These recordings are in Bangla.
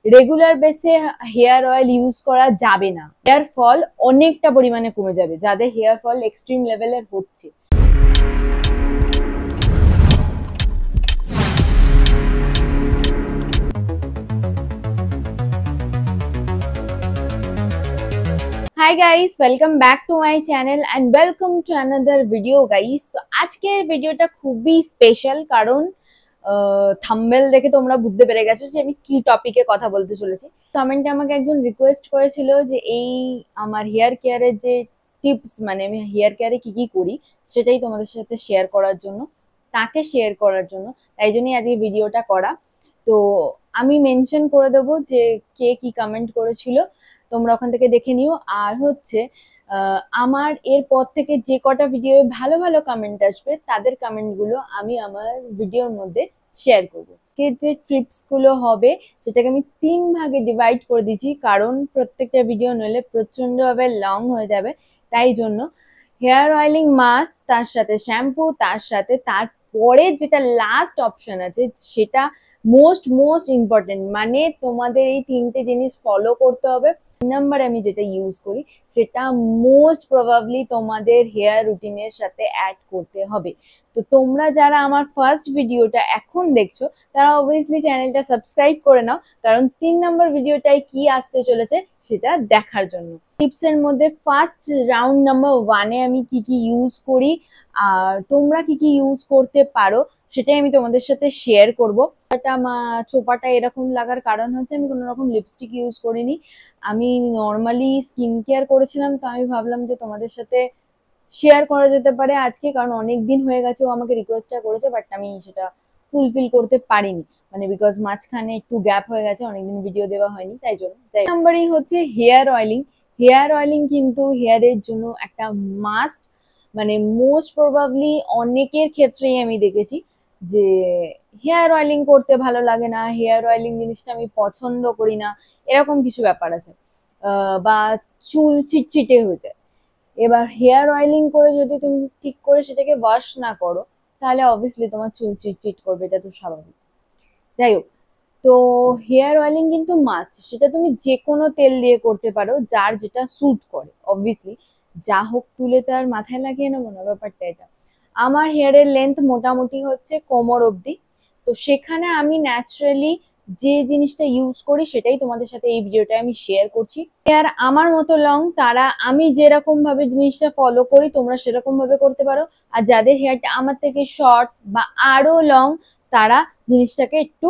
রেগুলার বেসে হেয়ার অয়েল ইউজ করা যাবে না। হেয়ার ফল অনেকটা পরিমাণে কমে যাবে যাদের হেয়ার ফল এক্সট্রিম লেভেলের হচ্ছে। Hi guys, welcome back to my channel and welcome to another video guys. তো আজকের ভিডিওটা খুবই স্পেশাল, কারণ থাম্বনেল দেখে তোমরা বুঝতে পেরে গেছো যে আমি কি টপিকে কথা বলতে চলেছি। কমেন্টে আমাকে একজন রিকোয়েস্ট করেছিল যে এই আমার হেয়ার কেয়ারের যে টিপস, মানে আমি হেয়ার কেয়ারে কি কি করি সেটাই তোমাদের সাথে শেয়ার করার জন্য, তাকে শেয়ার করার জন্য, তাই জন্যই আজকে ভিডিওটা করা। তো আমি মেনশন করে দেবো যে কে কি কমেন্ট করেছিল, তোমরা ওখান থেকে দেখে নিও। আর হচ্ছে আমার এরপর থেকে যে কটা ভিডিও ভালো ভালো কমেন্ট আসবে তাদের কমেন্টগুলো আমি আমার ভিডিওর মধ্যে শেয়ার করবো। যে ট্রিপস গুলো হবে সেটাকে আমি 3 ভাগে ডিভাইড করে দিয়েছি, কারণ প্রত্যেকটা ভিডিও নইলে প্রচন্ডভাবে লং হয়ে যাবে। তাই জন্য হেয়ার অয়েলিং মাস্ক, তার সাথে শ্যাম্পু, তার সাথে তারপরে যেটা লাস্ট অপশন আছে সেটা মোস্ট মোস্ট ইম্পর্টেন্ট, মানে তোমাদের এই 3টে জিনিস ফলো করতে হবে। নাম্বার আমি যেটা ইউজ করি সেটা মোস্ট প্রবাবলি তোমাদের হেয়ার রুটিনের সাথে অ্যাড করতে হবে। তো তোমরা যারা আমার ফার্স্ট ভিডিওটা এখন দেখছো তারা অবভিয়াসলি চ্যানেলটা সাবস্ক্রাইব করে নাও, কারণ 3 নম্বর ভিডিওটায় কি আসতে চলেছে সেটা দেখার জন্য। টিপস এর মধ্যে ফার্স্ট রাউন্ড নাম্বার 1-এ আমি কি কি ইউজ করি আর তোমরা কি কি ইউজ করতে পারো সেটাই আমি তোমাদের সাথে শেয়ার করবো। চোপাটা এরকম লাগার কারণ হচ্ছে আমি কোনো রকম লিপস্টিক ইউজ করিনি, আমি নর্মালি স্কিন কেয়ার করেছিলাম। তো আমি ভাবলাম যে তোমাদের সাথে শেয়ার করা যেতে পারে আজকে, কারণ অনেক দিন হয়ে গেছে ও আমাকে রিকোয়েস্টটা করেছে, বাট আমি সেটা ফুলফিল করতে পারিনি, মানে বিকজ মাঝখানে একটু গ্যাপ হয়ে গেছে, অনেকদিন ভিডিও দেওয়া হয়নি, তাই জন্য। নাম্বারই হচ্ছে হেয়ার অয়েলিং। হেয়ার অয়েলিং কিন্তু হেয়ারের জন্য একটা মাস্ট, মানে মোস্ট প্রবাবলি অনেকের ক্ষেত্রেই আমি দেখেছি যে হেয়ার অয়েলিং করতে ভালো লাগে না, হেয়ার অয়েলিং জিনিসটা আমি পছন্দ করি না, এরকম কিছু ব্যাপার আছে, বা চুল চিটচিটে হয়ে যায়। এবার হেয়ার অয়েলিং করে যদি তুমি ঠিক করে সেটাকে ওয়াশ না করো তাহলে অবভিয়াসলি তোমার চুল চিটচিট করবে, এটা তো স্বাভাবিক। যাই হোক, তো হেয়ার অয়েলিং কিন্তু মাস্ট, সেটা তুমি যে কোনো তেল দিয়ে করতে পারো যার যেটা স্যুট করে। অবভিয়াসলি যা হোক তুলে তো আর মাথায় লাগিয়ে নেবো না, ব্যাপারটা এটা। আমার হেয়ারের লেন্থ মোটামুটি হচ্ছে কোমর অবধি, তো সেখানে আমি ন্যাচারালি যে জিনিসটা ইউজ করি সেটাই তোমাদের সাথে এই ভিডিওটা আমি শেয়ার করছি। আর আমার মতো লং তারা আমি যেরকম ভাবে জিনিসটা ফলো করি তোমরা সেরকম ভাবে করতে পারো, আর যাদের হেয়ারটা আমার থেকে শর্ট বা আরো লং তারা জিনিসটাকে একটু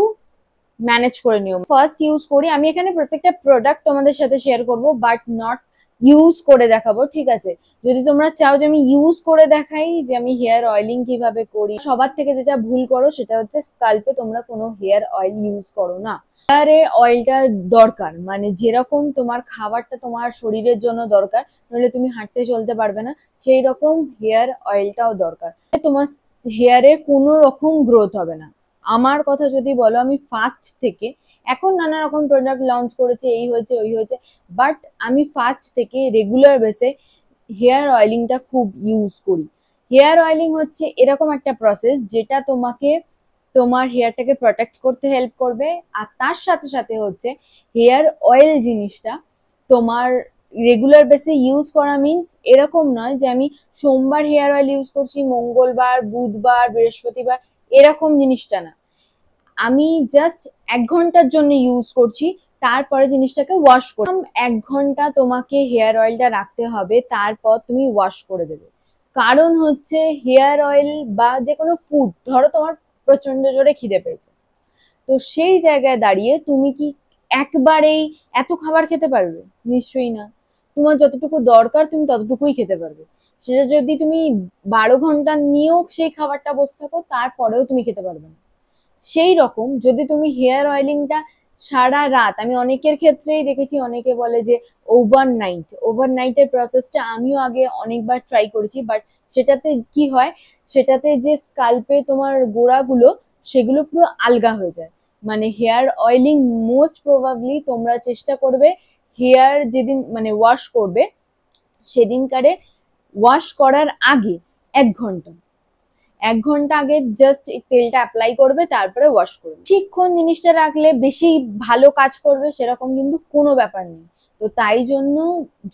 ম্যানেজ করে নিও। ফার্স্ট ইউজ করি আমি, এখানে প্রত্যেকটা প্রোডাক্ট তোমাদের সাথে শেয়ার করব, বাট নট ইউজ করে দেখাবো, ঠিক আছে? যদি তোমরা চাও যে আমি ইউজ করে দেখাই যে আমি হেয়ার অয়েলিং কিভাবে করি, সবার থেকে যেটা ভুল করো সেটা হচ্ছে স্কাল্পে তোমরা কোনো হেয়ার অয়েল ইউজ করো না। হেয়ারে অয়েলটা দরকার, মানে যেরকম তোমার খাবারটা তোমার শরীরের জন্য দরকার, নইলে তুমি হাঁটতে চলতে পারবে না, সেই রকম হেয়ার অয়েলটাও দরকার। তোমার হেয়ারে কোনো রকম গ্রোথ হবে না। আমার কথা যদি বলো, আমি ফার্স্ট থেকে, এখন নানা রকম প্রোডাক্ট লঞ্চ করেছে, এই হয়েছে ওই হয়েছে, বাট আমি ফার্স্ট থেকে রেগুলার বেসে হেয়ার অয়েলিংটা খুব ইউজ করি। হেয়ার অয়েলিং হচ্ছে এরকম একটা প্রসেস যেটা তোমাকে তোমার হেয়ারটাকে প্রোটেক্ট করতে হেল্প করবে, আর তার সাথে সাথে হচ্ছে হেয়ার অয়েল জিনিসটা তোমার রেগুলার বেসে ইউজ করা মিন্স এরকম নয় যে আমি সোমবার হেয়ার অয়েল ইউজ করছি, মঙ্গলবার, বুধবার, বৃহস্পতিবার, এরকম জিনিসটা না। আমি জাস্ট 1 ঘন্টার জন্য ইউজ করছি, তারপরে জিনিসটাকে ওয়াশ করলাম। 1 ঘন্টা তোমাকে হেয়ার অয়েলটা রাখতে হবে, তারপর তুমি ওয়াশ করে দেবে। কারণ হচ্ছে হেয়ার অয়েল বা যে কোনো ফুড, ধরো তোমার প্রচন্ড জোরে খিদে পেয়েছে, তো সেই জায়গায় দাঁড়িয়ে তুমি কি একবারেই এত খাবার খেতে পারবে? নিশ্চয়ই না। তোমার যতটুকু দরকার তুমি ততটুকুই খেতে পারবে। সেটা যদি তুমি 12 ঘন্টা নিয়েও সেই খাবারটা বসে থাকো তারপরেও তুমি খেতে পারবে না। সেই রকম যদি তুমি হেয়ার অয়েলিংটা সারা রাত, আমি অনেকের ক্ষেত্রেই দেখেছি, অনেকে বলে যে ওভারনাইটের প্রসেসটা আমিও আগে অনেকবার ট্রাই করেছি, বাট সেটাতে কি হয়, সেটাতে যে স্কাল্পে তোমার গোড়াগুলো সেগুলো পুরো আলগা হয়ে যায়। মানে হেয়ার অয়েলিং মোস্ট প্রবাবলি তোমরা চেষ্টা করবে হেয়ার যেদিন মানে ওয়াশ করবে সেদিনকারে ওয়াশ করার আগে 1 ঘন্টা 1 ঘন্টা আগে জাস্ট তেলটা অ্যাপ্লাই করবে, তারপরে ওয়াশ করবে। ঠিকক্ষণ জিনিসটা রাখলে বেশি ভালো কাজ করবে সেরকম কিন্তু কোনো ব্যাপার নেই। তো তাই জন্য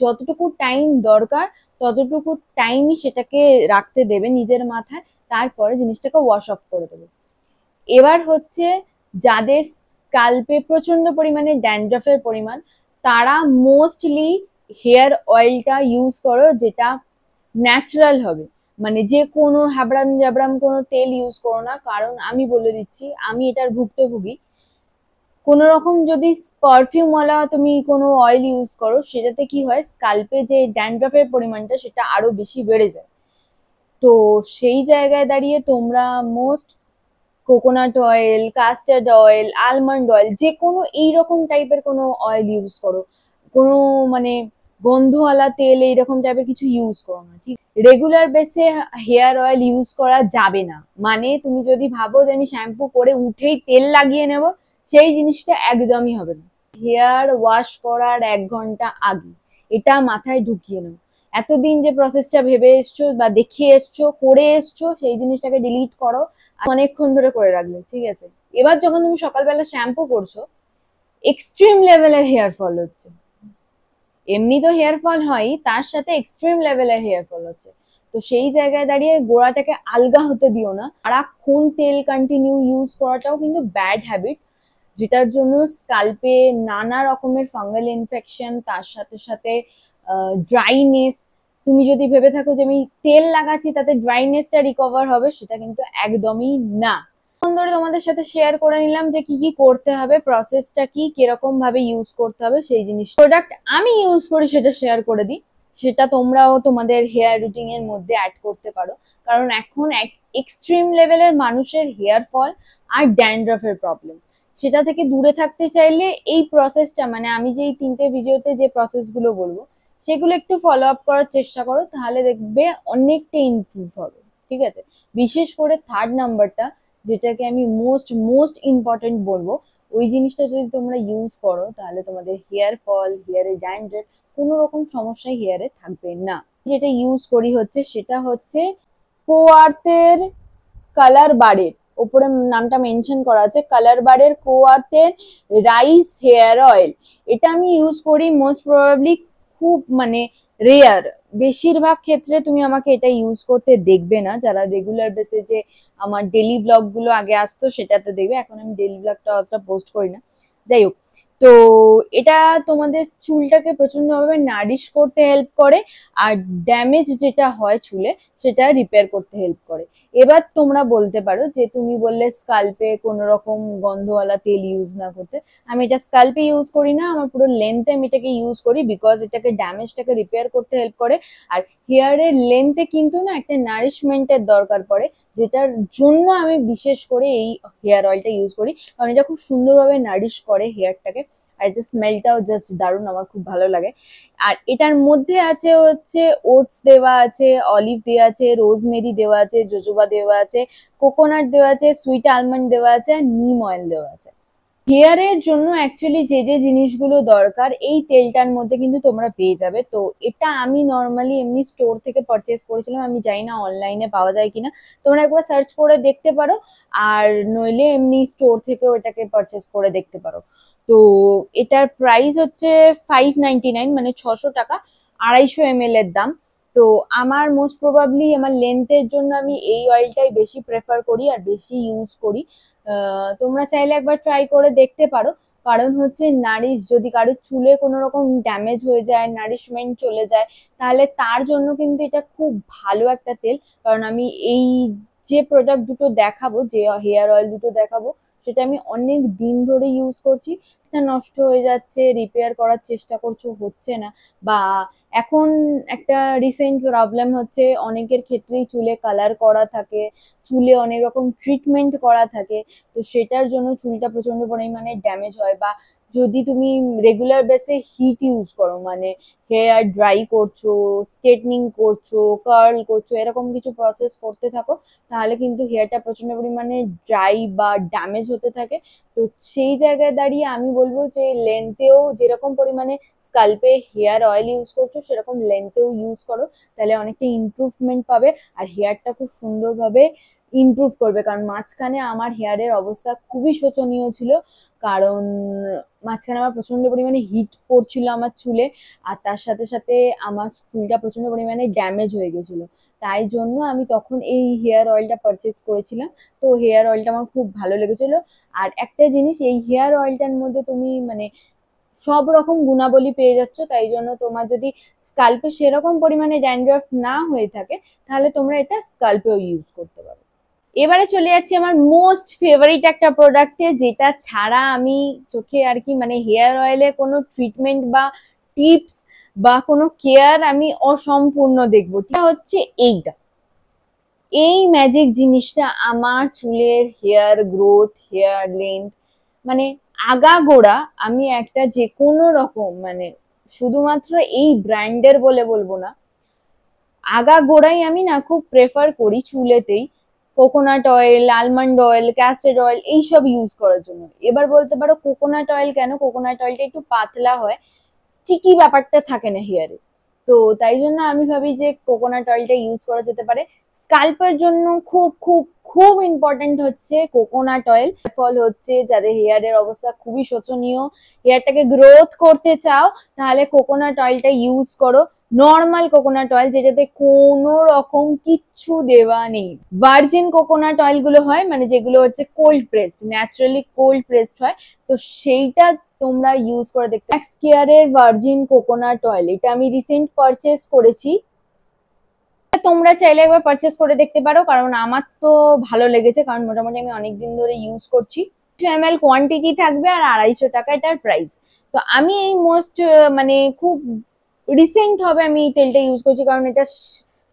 যতটুকু টাইম দরকার ততটুকু টাইমই সেটাকে রাখতে দেবে নিজের মাথায়, তারপরে জিনিসটাকে ওয়াশ অফ করে দেবে। এবার হচ্ছে যাদের স্কাল্পে প্রচন্ড পরিমাণে ড্যান্ড্রফের পরিমাণ, তারা মোস্টলি হেয়ার অয়েলটা ইউজ করো যেটা ন্যাচারাল হবে, মানে যে কোনো হ্যাবড়াম জাবড়াম কোনো তেল ইউজ করো না। কারণ আমি বলে দিচ্ছি, আমি এটার ভুক্তভোগী। কোনো রকম যদি পারফিউমওয়ালা তুমি কোনো অয়েল ইউজ করো, সেটাতে কি হয়, স্কাল্পে যে ড্যান্ড্রফের পরিমাণটা সেটা আরো বেশি বেড়ে যায়। তো সেই জায়গায় দাঁড়িয়ে তোমরা most coconut oil, custard oil, almond oil, যে কোনো এইরকম টাইপের কোনো অয়েল ইউজ করো। কোনো মানে গন্ধওয়ালা তেল এইরকম টাইপের কিছু ইউজ করো না, ঠিক? রেগুলার বেসে হেয়ার অয়েল ইউজ করা যাবে না। মানে তুমি যদি ভাবো যে আমি শ্যাম্পু করে উঠেই তেল লাগিয়ে নেব, সেই জিনিসটা একদমই হবে না। হেয়ার ওয়াশ করার 1 ঘন্টা আগে এটা মাথায় ঢুকিয়ে নাও। এতদিন যে প্রসেসটা ভেবে এসছো বা দেখিয়ে এসছো, করে এসছো, সেই জিনিসটাকে ডিলিট করো। অনেকক্ষণ ধরে করে রাখলে, ঠিক আছে? এবার যখন তুমি সকালবেলা শ্যাম্পু করছো, এক্সট্রিম লেভেলের হেয়ার ফল হচ্ছে। এমনি তো হেয়ার ফল হয়, তার সাথে এক্সট্রিম লেভেলের হেয়ার ফল হচ্ছে। তো সেই জায়গায় দাঁড়িয়ে গোড়াটাকে আলগা হতে দিও না। সারাক্ষণ তেল কন্টিনিউ ইউজ করাটাও কিন্তু ব্যাড হ্যাবিট, যেটার জন্য স্কাল্পে নানা রকমের ফাঙ্গাল ইনফেকশন, তার সাথে সাথে ড্রাইনেস। তুমি যদি ভেবে থাকো যে আমি তেল লাগাচ্ছি তাতে ড্রাইনেসটা রিকভার হবে, সেটা কিন্তু একদমই না। ধরে তোমাদের সাথে শেয়ার করে নিলাম যে কি কি করতে হবে, প্রসেসটা কি, কিরকম ভাবে ইউজ করতে হবে সেই জিনিস। প্রোডাক্ট আমি ইউজ করি সেটা শেয়ার করে দিই, সেটা তোমরাও তোমাদের হেয়ার রুটিন এর মধ্যে অ্যাড করতে পারো। কারণ এখন এক্সট্রিম লেভেলের মানুষের হেয়ার ফল আর ড্যান্ড্রফের প্রবলেম, সেটা থেকে দূরে থাকতে চাইলে এই প্রসেসটা, মানে আমি যে এই 3টে ভিডিওতে যে প্রসেসগুলো বলবো সেগুলো একটু ফলো আপ করার চেষ্টা করো, তাহলে দেখবে অনেকটা ইমপ্রুভ হবে, ঠিক আছে? বিশেষ করে থার্ড নাম্বারটা, যেটাকে আমি মোস্ট মোস্ট ইম্পর্টেন্ট বলবো, ওই জিনিসটা যদি তোমরা ইউজ করো তাহলে তোমাদের হেয়ার ফল, হেয়ারে ড্যান্ড্রফ, কোনো রকম সমস্যাই হেয়ারে থাকবে না। যেটা ইউজ করি হচ্ছে সেটা হচ্ছে কোয়ার্থের কালার বারের ওপরে নামটা মেনশন করা আছে, কালার বারের কোয়ার্থের রাইস হেয়ার অয়েল। এটা আমি ইউজ করি মোস্ট প্রবাবলি, খুব মানে রেয়ার। বেশিরভাগ ক্ষেত্রে তুমি আমাকে এটা ইউজ করতে দেখবে না। যারা রেগুলার বেসে যে আমার ডেলি ব্লগ গুলো আগে আসতো সেটাতে দেখবে, এখন আমি ডেলি ব্লগটা অতটা পোস্ট করি না। যাই হোক, তো এটা তোমাদের চুলটাকে প্রচন্ড ভাবে নারিশ করতে হেল্প করে, আর ড্যামেজ যেটা হয় চুলে সেটা রিপেয়ার করতে হেল্প করে। এবার তোমরা বলতে পারো যে তুমি বললে স্কাল্পে কোনো রকম গন্ধওয়ালা তেল ইউজ না করতে। আমি এটা স্কাল্পে ইউজ করি না, আমার পুরো লেন্থে আমি এটাকে ইউজ করি, বিকজ এটাকে ড্যামেজটাকে রিপেয়ার করতে হেল্প করে। আর হেয়ারের লেন্থে কিন্তু না একটা নারিশমেন্টের দরকার পড়ে, যেটার জন্য আমি বিশেষ করে এই হেয়ার অয়েলটা ইউজ করি। কারণ এটা খুব সুন্দরভাবে নারিশ করে হেয়ারটাকে, আর এটা স্মেলটাও জাস্ট দারুণ, আমার খুব ভালো লাগে। আর এটার মধ্যে আছে হচ্ছে ওটস দেওয়া আছে, অলিভ দেওয়া আছে, রোজমেরি দেওয়া আছে, জোজোবা দেওয়া আছে, কোকোনাট দেওয়া আছে, সুইট আলমন্ড দেওয়া আছে, আর নিম অয়েল দেওয়া আছে। হেয়ারের জন্য অ্যাকচুয়ালি যে যে জিনিসগুলো দরকার এই তেলটার মধ্যে কিন্তু তোমরা পেয়ে যাবে। তো এটা আমি নর্মালি এমনি স্টোর থেকে পারচেস করেছিলাম, আমি জানি না অনলাইনে পাওয়া যায় কিনা, তোমরা একবার সার্চ করে দেখতে পারো। আর নইলে এমনি স্টোর থেকেও এটাকে পারচেস করে দেখতে পারো। তো এটার প্রাইস হচ্ছে 599, মানে 600 টাকা, 250 ml এর দাম। তো আমার মোস্ট প্রবাবলি আমার লেন্থের জন্য আমি এই অয়েলটাই বেশি প্রেফার করি আর বেশি ইউজ করি। তোমরা চাইলে একবার ট্রাই করে দেখতে পারো। কারণ হচ্ছে নারিশ, যদি কারোর চুলে কোনো রকম ড্যামেজ হয়ে যায়, নারিশমেন্ট চলে যায়, তাহলে তার জন্য কিন্তু এটা খুব ভালো একটা তেল। কারণ আমি এই যে প্রোডাক্ট দুটো দেখাবো, যে হেয়ার অয়েল দুটো দেখাবো, সেটা আমি অনেক দিন ধরে ইউজ করছি। সেটা নষ্ট হয়ে যাচ্ছে, রিপেয়ার করার চেষ্টা করছো, হচ্ছে না। বা এখন একটা রিসেন্ট প্রবলেম হচ্ছে, অনেকের ক্ষেত্রেই চুলে কালার করা থাকে, চুলে অনেক রকম ট্রিটমেন্ট করা থাকে, তো সেটার জন্য চুলটা প্রচন্ড পরিমাণে ড্যামেজ হয়। বা যদি তুমি রেগুলার বেসে হিট ইউজ করো, মানে হেয়ার ড্রাই করছো, স্ট্রেটনিং করছো, কার্ল করছো, এরকম কিছু প্রসেস করতে থাকো, তাহলে কিন্তু হেয়ারটা প্রচন্ড পরিমাণে ড্রাই বা ড্যামেজ হতে থাকে। তো সেই জায়গায় দাঁড়িয়ে আমি বলবো যে লেন্থেও যেরকম পরিমাণে স্কাল্পে হেয়ার অয়েল ইউজ করছো সেরকম লেন্থেও ইউজ করো, তাহলে অনেকটা ইমপ্রুভমেন্ট পাবে আর হেয়ারটা খুব সুন্দরভাবে ইমপ্রুভ করবে। কারণ মাঝখানে আমার হেয়ারের অবস্থা খুবই শোচনীয় ছিল, কারণ মাঝখানে আমার প্রচন্ড পরিমাণে হিট পড়ছিল আমার চুলে, আর তার সাথে সাথে আমার চুলটা প্রচন্ড পরিমাণে ড্যামেজ হয়ে গেছিল। তাই জন্য আমি তখন এই হেয়ার অয়েলটা পারচেজ করেছিলাম। তো হেয়ার অয়েলটা আমার খুব ভালো লেগেছিল। আর একটা জিনিস, এই হেয়ার অয়েলটার মধ্যে তুমি মানে সব রকম গুণাবলী পেয়ে যাচ্ছ, তাই জন্য তোমার যদি স্কাল্পে সেরকম পরিমাণে ড্যান্ড্রফ না হয়ে থাকে, তাহলে তোমরা এটা স্কাল্পেও ইউজ করতে পারো। এবারে চলে যাচ্ছি আমার মোস্ট ফেভারিট একটা প্রোডাক্টে, যেটা ছাড়া আমি চোখে আর কি মানে হেয়ার অয়েলে কোনো ট্রিটমেন্ট বা টিপস বা কোনো কেয়ার আমি অসম্পূর্ণ দেখবো। এটা হচ্ছে এইটা, এই ম্যাজিক জিনিসটা আমার চুলের হেয়ার গ্রোথ, হেয়ার লেন্থ, মানে আগাগোড়া আমি একটা যে কোনো রকম মানে শুধুমাত্র এই ব্র্যান্ডের বলে বলবো না, আগাগোড়াই আমি না খুব প্রেফার করি চুলেতেই coconut oil, almond oil, castor oil এইসব ইউজ করার জন্য। এবার বলতে পারো কোকোনাট অয়েল কেন, কোকোনাট অয়েলটা একটু পাতলা হয়, স্টিকি ব্যাপারটা থাকে না হেয়ারে। তো তাই জন্য আমি ভাবি যে কোকোনাট অয়েলটা ইউজ করা যেতে পারে। স্কাল্পের জন্য খুব খুব খুব ইম্পর্টেন্ট হচ্ছে কোকোনাট অয়েল। ফল হচ্ছে যাদের হেয়ারের অবস্থা খুবই শোচনীয়, হেয়ারটাকে গ্রোথ করতে চাও, তাহলে কোকোনাট অয়েলটা ইউজ করো। নর্মাল কোকোনাট অয়েল, যেটাতে কোনো রকম কিচ্ছু দেওয়া নেই। ভার্জিন কোকোনাট অয়েল গুলো হয়, মানে যেগুলো হচ্ছে cold pressed, naturally cold pressed হয়, তো সেইটা তোমরা ইউজ করে দেখতে। ম্যাক্স কেয়ারের ভার্জিন কোকোনাট অয়েল, এটা আমি রিসেন্ট পারচেস করেছি। তোমরা চাইলে একবার পারচেস করে দেখতে পারো, কারণ আমার তো ভালো লেগেছে, কারণ মোটামুটি আমি অনেকদিন ধরে ইউজ করছি। 200 ml কোয়ান্টিটি থাকবে আর 250 টাকা এটার প্রাইস। তো আমি এই মোস্ট মানে খুব রিসেন্ট হবে আমি এই তেলটা ইউজ করছি, কারণ এটা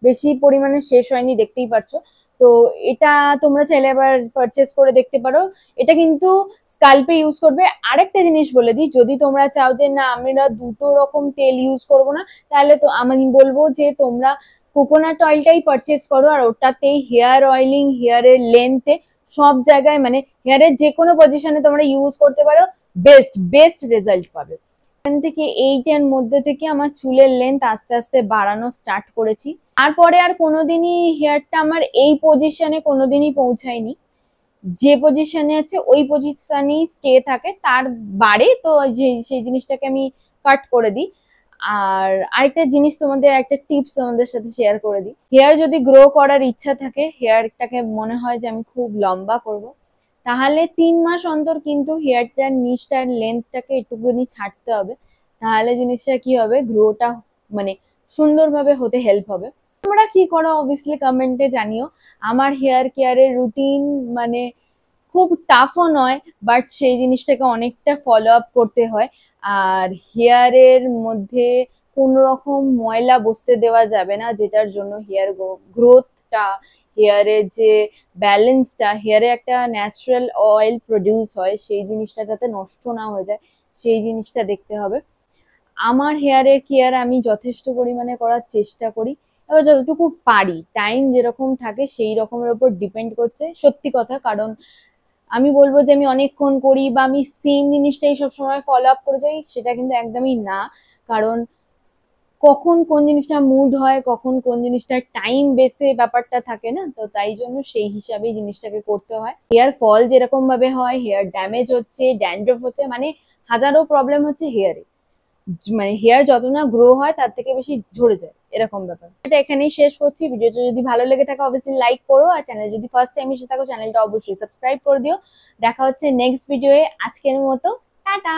বেশি পরিমাণে শেষ হয়নি, দেখতেই পারছো। তো এটা তোমরা চাইলে আবার পারচেস করে দেখতে পারো। এটা কিন্তু স্কাল্পে ইউজ করবে। আরেকটা জিনিস বলে দিই, যদি তোমরা চাও যে না আমরা দুটো রকম তেল ইউজ করব না, তাহলে তো আমি বলবো যে তোমরা কোকোনাট অয়েলটাই পারচেস করো, আর ওটাতেই হেয়ার অয়েলিং, হেয়ারের লেন্থে সব জায়গায় মানে হেয়ারের যে কোনো পজিশনে তোমরা ইউজ করতে পারো, বেস্ট বেস্ট রেজাল্ট পাবে। এখান থেকে 8 এর মধ্যে থেকে আমার চুলের লেন্থ আস্তে আস্তে বাড়ানো স্টার্ট করেছি। তারপরে আর কোনোদিনই হেয়ারটা আমার এই পজিশনে কোনোদিনই পৌঁছায়নি। যে পজিশনে আছে ওই পজিশনেই স্টে থাকে, তার বাড়ে তো যে সেই জিনিসটাকে আমি কাট করে দিই। আর আরেকটা জিনিস, তোমাদের একটা টিপস তোমাদের সাথে শেয়ার করে দিই। হেয়ার যদি গ্রো করার ইচ্ছা থাকে, হেয়ারটাকে মনে হয় যে আমি খুব লম্বা করব, তাহলে 3 মাস অন্তর কিন্তু হেয়ারটার নিচটার লেন্থটাকে একটুখানি ছাড়তে হবে। তাহলে জিনিসটা কি হবে, গ্রোটা মানে সুন্দরভাবে হতে হেল্প হবে। তোমরা কি করো অবভিয়াসলি কমেন্টে জানিও। আমার হেয়ার কেয়ারের রুটিন মানে খুব টাফও নয়, বাট সেই জিনিসটাকে অনেকটা ফলো আপ করতে হয়। আর হেয়ারের মধ্যে কোনো রকম ময়লা বসতে দেওয়া যাবে না, যেটার জন্য হেয়ার গ্রোথটা, হেয়ারের যে ব্যালেন্সটা, হেয়ারে একটা ন্যাচারাল অয়েল প্রডিউস হয়, সেই জিনিসটা যাতে নষ্ট না হয়ে যায়, সেই জিনিসটা দেখতে হবে। আমার হেয়ারের কেয়ার আমি যথেষ্ট পরিমাণে করার চেষ্টা করি, এবার যতটুকু পারি, টাইম যেরকম থাকে সেই রকমের উপর ডিপেন্ড করছে, সত্যি কথা। কারণ আমি বলবো যে আমি অনেকক্ষণ করি বা আমি সেম জিনিসটাই সবসময় ফলো আপ করে যাই, সেটা কিন্তু একদমই না। কারণ কখন কোন জিনিসটা মুড হয়, কখন কোন জিনিসটা টাইম বেসে ব্যাপারটা থাকে না, তো তাই জন্য সেই হিসাবেই জিনিসটাকে করতে হয়। হেয়ার ফল যেরকম ভাবে হয়, হেয়ার ড্যামেজ হচ্ছে, ড্যান্ড্রফ হচ্ছে, মানে হাজারো প্রবলেম হচ্ছে হেয়ারে, মানে হেয়ার যত না গ্রো হয় তার থেকে বেশি ঝরে যায়, এরকম ব্যাপার। এটা এখানেই শেষ করছি। ভিডিওটা যদি ভালো লেগে থাকে অবশ্যই লাইক করো, আর চ্যানেল যদি ফার্স্ট টাইম এসে থাকো চ্যানেলটা অবশ্যই সাবস্ক্রাইব করে দিও। দেখা হচ্ছে নেক্সট ভিডিওয়ে। আজকের মতো টাটা।